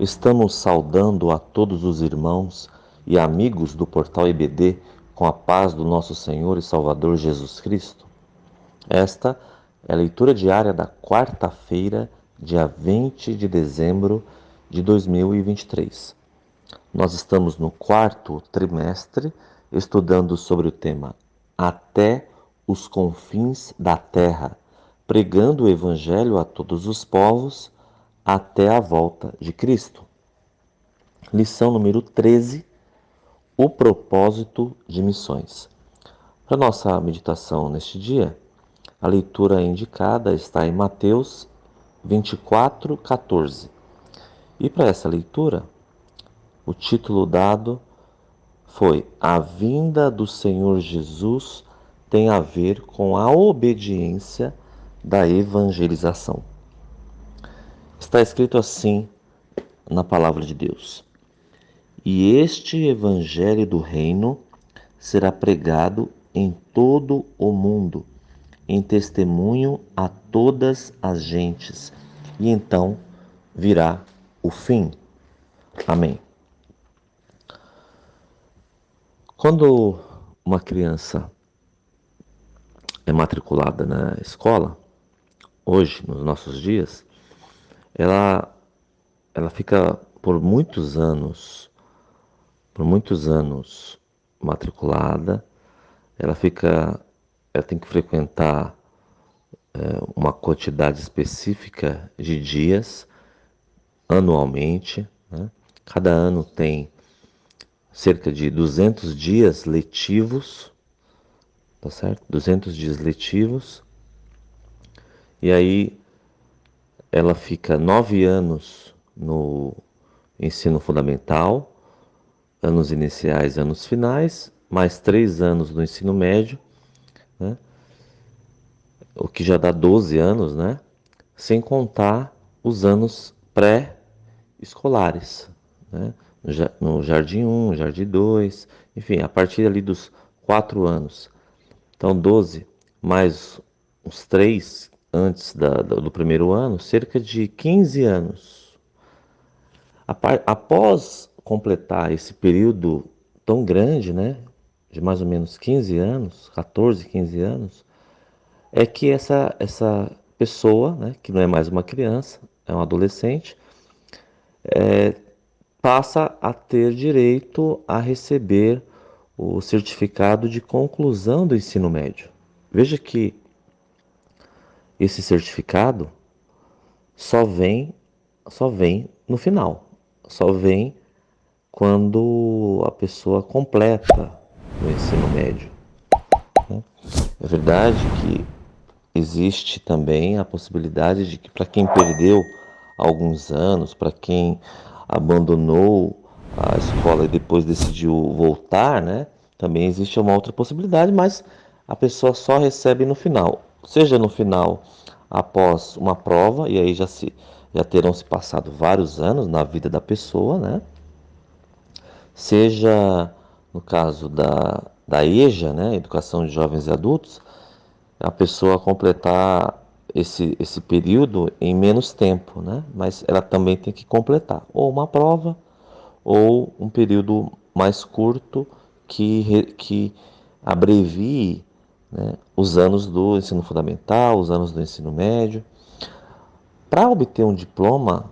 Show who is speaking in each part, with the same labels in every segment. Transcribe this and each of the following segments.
Speaker 1: Estamos saudando a todos os irmãos e amigos do Portal EBD com a paz do nosso Senhor e Salvador Jesus Cristo. Esta é a leitura diária da quarta-feira, dia 20 de dezembro de 2023. Nós estamos no quarto trimestre estudando sobre o tema Até os confins da terra, pregando o Evangelho a todos os povos até a volta de Cristo. Lição número 13, o propósito de missões. Para nossa meditação neste dia, a leitura indicada está em Mateus 24:14. E para essa leitura, o título dado foi A vinda do Senhor Jesus tem a ver com a obediência da evangelização. Está escrito assim na palavra de Deus: E este evangelho do reino será pregado em todo o mundo, em testemunho a todas as gentes, e então virá o fim. Amém. Quando uma criança é matriculada na escola, hoje, nos nossos dias, ela fica por muitos anos matriculada. Ela tem que frequentar uma quantidade específica de dias anualmente, né? Cada ano tem cerca de 200 dias letivos, tá certo? 200 dias letivos. E aí ela fica 9 anos no ensino fundamental, anos iniciais, anos finais, mais 3 anos no ensino médio, né? O que já dá 12 anos, né? Sem contar os anos pré-escolares, né? No Jardim 1, Jardim 2, enfim, a partir ali dos 4 anos. Então, 12 mais uns 3 antes do primeiro ano, cerca de 15 anos. Após completar esse período tão grande, né, de mais ou menos 15 anos, 14, 15 anos, é que essa pessoa, né, que não é mais uma criança, é um adolescente, passa a ter direito a receber o certificado de conclusão do ensino médio. Veja que esse certificado só vem, só vem no final, só vem quando a pessoa completa o ensino médio, né? É verdade que existe também a possibilidade de que, para quem perdeu alguns anos, para quem abandonou a escola e depois decidiu voltar, né? Também existe uma outra possibilidade, mas a pessoa só recebe no final. Seja no final após uma prova, e aí já terão se passado vários anos na vida da pessoa, né? Seja no caso da EJA, né? Educação de Jovens e Adultos, a pessoa completar esse período em menos tempo, né? Mas ela também tem que completar ou uma prova ou um período mais curto que abrevie, né, os anos do ensino fundamental, os anos do ensino médio. Para obter um diploma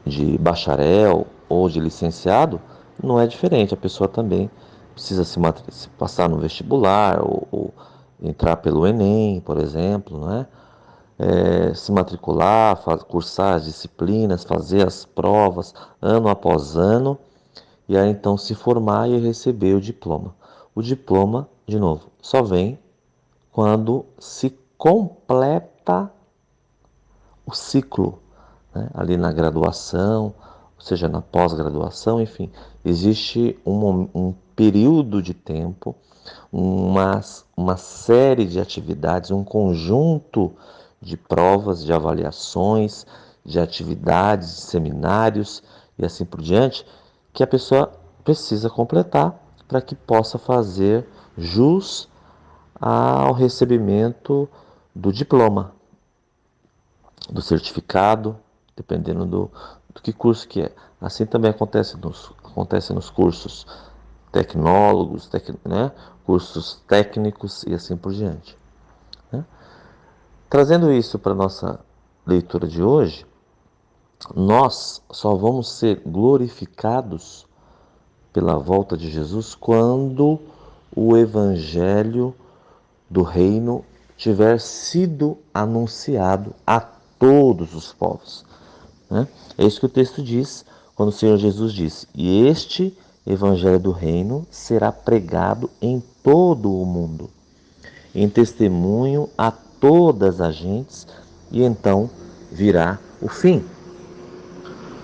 Speaker 1: de bacharel ou de licenciado, não é diferente. A pessoa também precisa se passar no vestibular ou entrar pelo Enem, por exemplo, né? Se matricular, cursar as disciplinas, fazer as provas ano após ano, e aí então se formar e receber o diploma. O diploma, de novo, só vem quando se completa o ciclo, né? Ali na graduação, ou seja, na pós-graduação, enfim, existe um período de tempo, uma série de atividades, um conjunto de provas, de avaliações, de atividades, de seminários e assim por diante, que a pessoa precisa completar para que possa fazer jus ao recebimento do diploma, do certificado, dependendo que curso que é. Assim também acontece nos cursos tecnólogos, né? Cursos técnicos e assim por diante. Né? Trazendo isso para a nossa leitura de hoje, nós só vamos ser glorificados pela volta de Jesus quando o evangelho do reino tiver sido anunciado a todos os povos. Né? É isso que o texto diz quando o Senhor Jesus diz: e este evangelho do reino será pregado em todo o mundo, em testemunho a todas as gentes, e então virá o fim.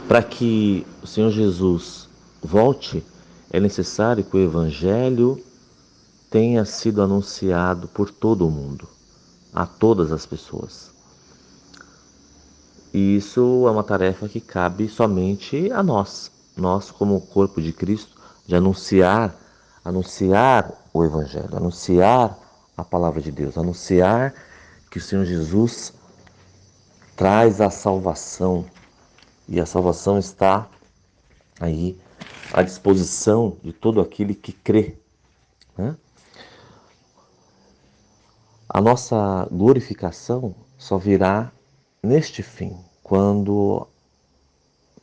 Speaker 1: Para que o Senhor Jesus volte, é necessário que o evangelho tenha sido anunciado por todo o mundo, a todas as pessoas. E isso é uma tarefa que cabe somente a nós como corpo de Cristo, de anunciar o Evangelho, anunciar a palavra de Deus, anunciar que o Senhor Jesus traz a salvação e a salvação está aí à disposição de todo aquele que crê. Né? A nossa glorificação só virá neste fim, quando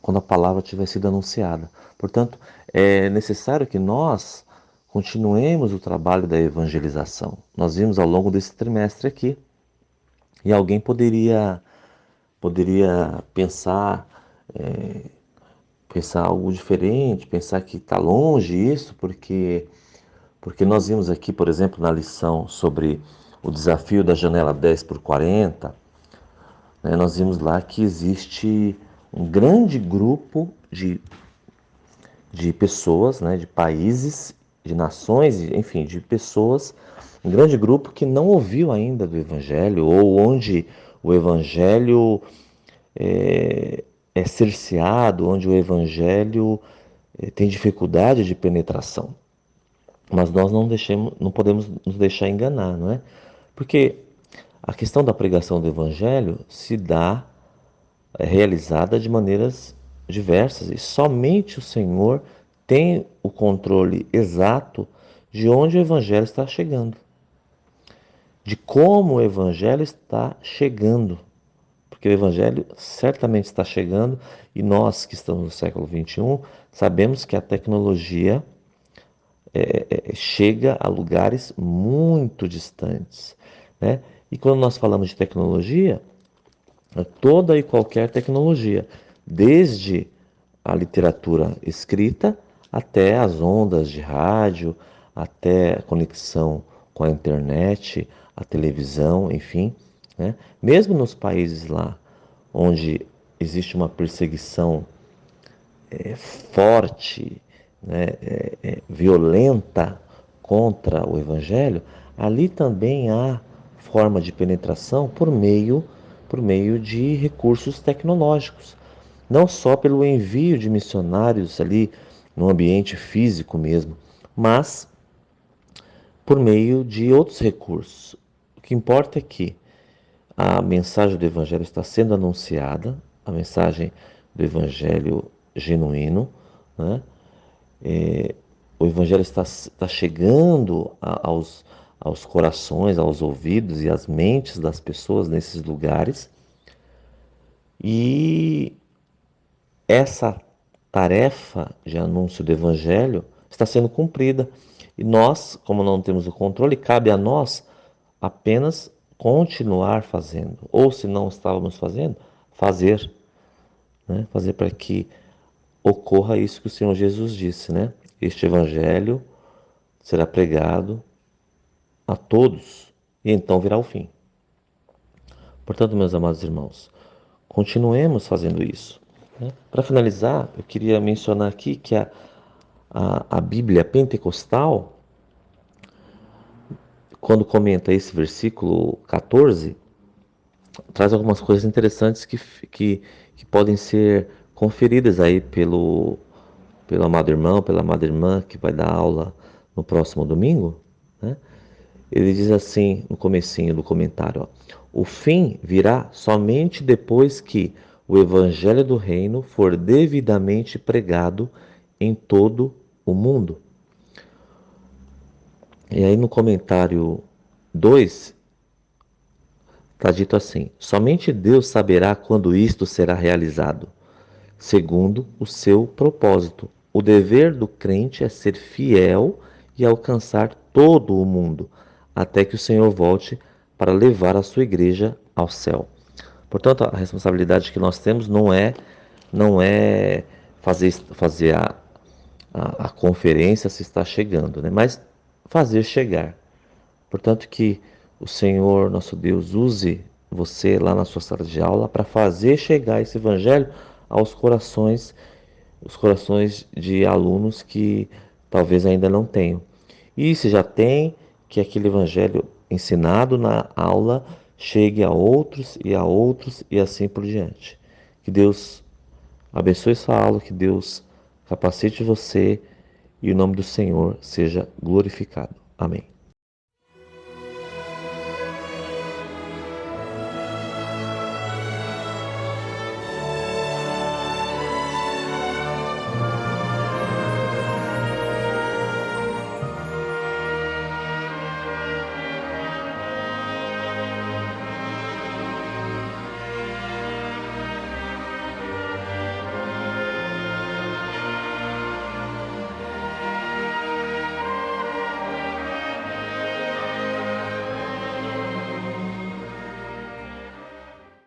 Speaker 1: a palavra tiver sido anunciada. Portanto, é necessário que nós continuemos o trabalho da evangelização. Nós vimos ao longo desse trimestre aqui, e alguém poderia pensar algo diferente, pensar que está longe isso, porque nós vimos aqui, por exemplo, na lição sobre o desafio da janela 10 por 40, né, nós vimos lá que existe um grande grupo de pessoas, né, de países, de nações, enfim, de pessoas, um grande grupo que não ouviu ainda do Evangelho, ou onde o Evangelho é cerceado, onde o Evangelho tem dificuldade de penetração. Mas nós não podemos nos deixar enganar, não é? Porque a questão da pregação do Evangelho se dá realizada de maneiras diversas e somente o Senhor tem o controle exato de onde o Evangelho está chegando, de como o Evangelho está chegando, porque o Evangelho certamente está chegando e nós que estamos no século XXI sabemos que a tecnologia chega a lugares muito distantes, né? E quando nós falamos de tecnologia, toda e qualquer tecnologia, desde a literatura escrita até as ondas de rádio, até a conexão com a internet, a televisão, enfim, né? Mesmo nos países lá onde existe uma perseguição forte, né, violenta contra o Evangelho, ali também há forma de penetração por meio de recursos tecnológicos. Não só pelo envio de missionários ali no ambiente físico mesmo, mas por meio de outros recursos. O que importa é que a mensagem do Evangelho está sendo anunciada, a mensagem do Evangelho genuíno, né? O Evangelho está chegando aos corações, aos ouvidos e às mentes das pessoas nesses lugares, e essa tarefa de anúncio do Evangelho está sendo cumprida. E nós, como não temos o controle, cabe a nós apenas continuar fazendo, ou se não estávamos fazendo, fazer, né? Fazer para que ocorra isso que o Senhor Jesus disse, né? Este Evangelho será pregado a todos e então virá o fim. Portanto, meus amados irmãos, continuemos fazendo isso. Né? Para finalizar, eu queria mencionar aqui que a Bíblia Pentecostal, quando comenta esse versículo 14, traz algumas coisas interessantes que podem ser conferidas aí pelo amado irmão, pela amada irmã que vai dar aula no próximo domingo, né? Ele diz assim no comecinho do comentário, ó, o fim virá somente depois que o evangelho do reino for devidamente pregado em todo o mundo. E aí no comentário 2 está dito assim: somente Deus saberá quando isto será realizado, segundo o seu propósito. O dever do crente é ser fiel e alcançar todo o mundo, até que o Senhor volte para levar a sua igreja ao céu. Portanto, a responsabilidade que nós temos não é fazer a conferência se está chegando, né? Mas fazer chegar. Portanto, que o Senhor, nosso Deus, use você lá na sua sala de aula para fazer chegar esse evangelho aos corações, os corações de alunos que talvez ainda não tenham. E se já tem, que aquele evangelho ensinado na aula chegue a outros e a outros e assim por diante. Que Deus abençoe sua aula, que Deus capacite você e o nome do Senhor seja glorificado. Amém.